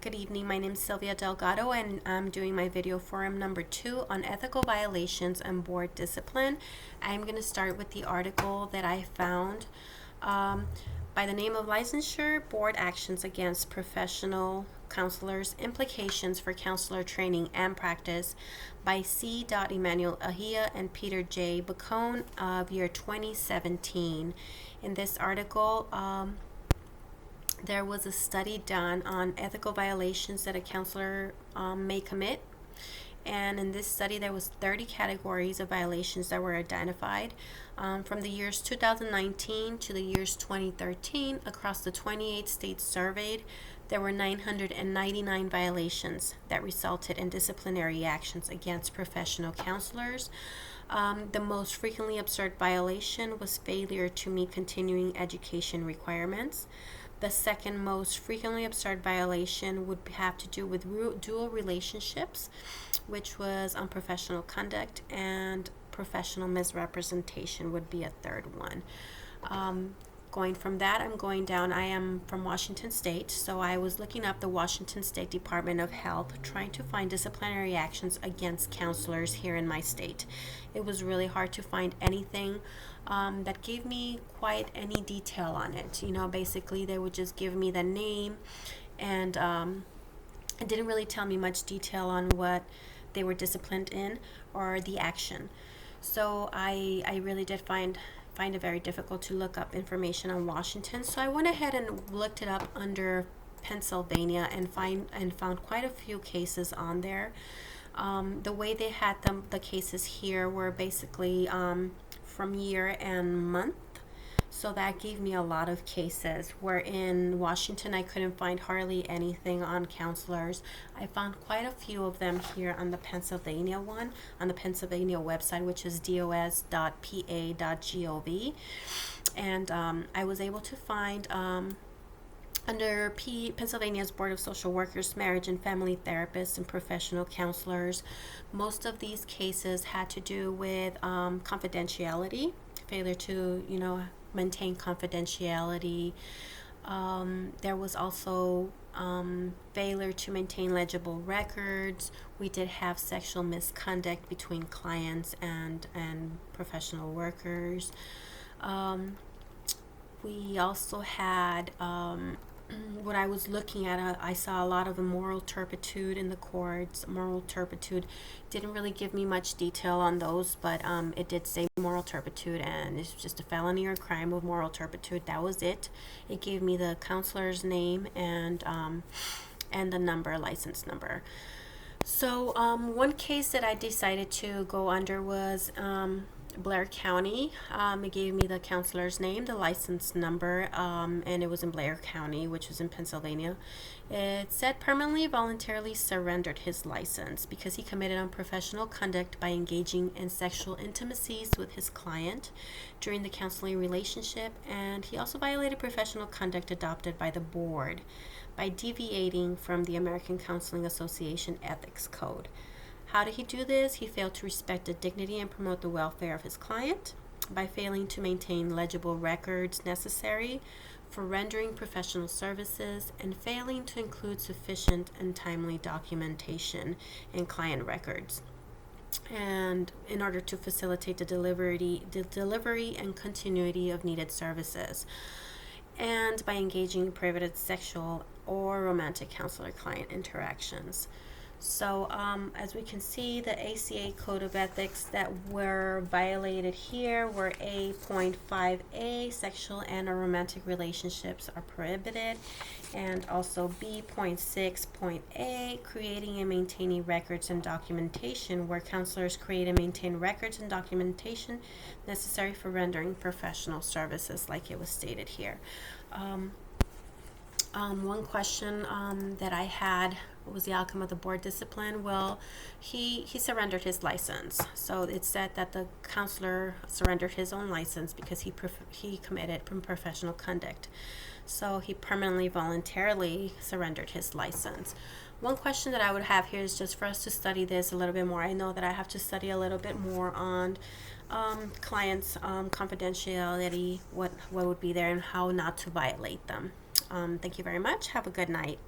Good evening, my name is Sylvia Delgado and I'm doing my video forum number 2 on ethical violations and board discipline. I'm going to start with the article that I found by the name of Licensure Board Actions Against Professional Counselors, Implications for Counselor Training and Practice by C. Emmanuel Ahia and Peter J. Bacone of year 2017. In this article, there was a study done on ethical violations that a counselor may commit, and in this study there was 30 categories of violations that were identified from the years 2019 to the years 2013. Across the 28 states surveyed, there were 999 violations that resulted in disciplinary actions against professional counselors. The most frequently observed violation was failure to meet continuing education requirements. The second most frequently observed violation would have to do with dual relationships, which was unprofessional conduct, and professional misrepresentation would be a third one. Going from that, I'm going down. I am from Washington State, so I was looking up the Washington State Department of Health, trying to find disciplinary actions against counselors here in my state. It was really hard to find anything that gave me quite any detail on it. Basically they would just give me the name, and it didn't really tell me much detail on what they were disciplined in or the action. So I really did find it very difficult to look up information on Washington. So I went ahead and looked it up under Pennsylvania and found quite a few cases on there. The way they had the cases here were basically from year and month. So that gave me a lot of cases, where in Washington I couldn't find hardly anything on counselors. I found quite a few of them here on the Pennsylvania one, on the Pennsylvania website, which is dos.pa.gov. And I was able to find under Pennsylvania's Board of Social Workers, Marriage and Family Therapists, and Professional Counselors, most of these cases had to do with confidentiality, failure to, maintain confidentiality. There was also failure to maintain legible records. We did have sexual misconduct between clients and professional workers. We also had what I was looking at, I saw a lot of moral turpitude in the courts. Moral turpitude didn't really give me much detail on those, but it did say moral turpitude, and it's just a felony or crime of moral turpitude. That was it. It gave me the counselor's name and the number, license number. So one case that I decided to go under was Blair County. It gave me the counselor's name, the license number, and it was in Blair County, which was in Pennsylvania. It said permanently voluntarily surrendered his license because he committed unprofessional conduct by engaging in sexual intimacies with his client during the counseling relationship, and he also violated professional conduct adopted by the board by deviating from the American Counseling Association Ethics Code. How did he do this? He failed to respect the dignity and promote the welfare of his client by failing to maintain legible records necessary for rendering professional services and failing to include sufficient and timely documentation in client records, and in order to facilitate the delivery and continuity of needed services, and by engaging in prohibited sexual or romantic counselor-client interactions. So as we can see, the ACA Code of Ethics that were violated here were A.5a, sexual and or romantic relationships are prohibited, and also B.6.a, creating and maintaining records and documentation, where counselors create and maintain records and documentation necessary for rendering professional services, like it was stated here. One question that I had, what was the outcome of the board discipline? Well, he surrendered his license. So it said that the counselor surrendered his own license because he committed unprofessional conduct. So he permanently, voluntarily surrendered his license. One question that I would have here is just for us to study this a little bit more. I know that I have to study a little bit more on clients' confidentiality, what would be there, and how not to violate them. Thank you very much. Have a good night.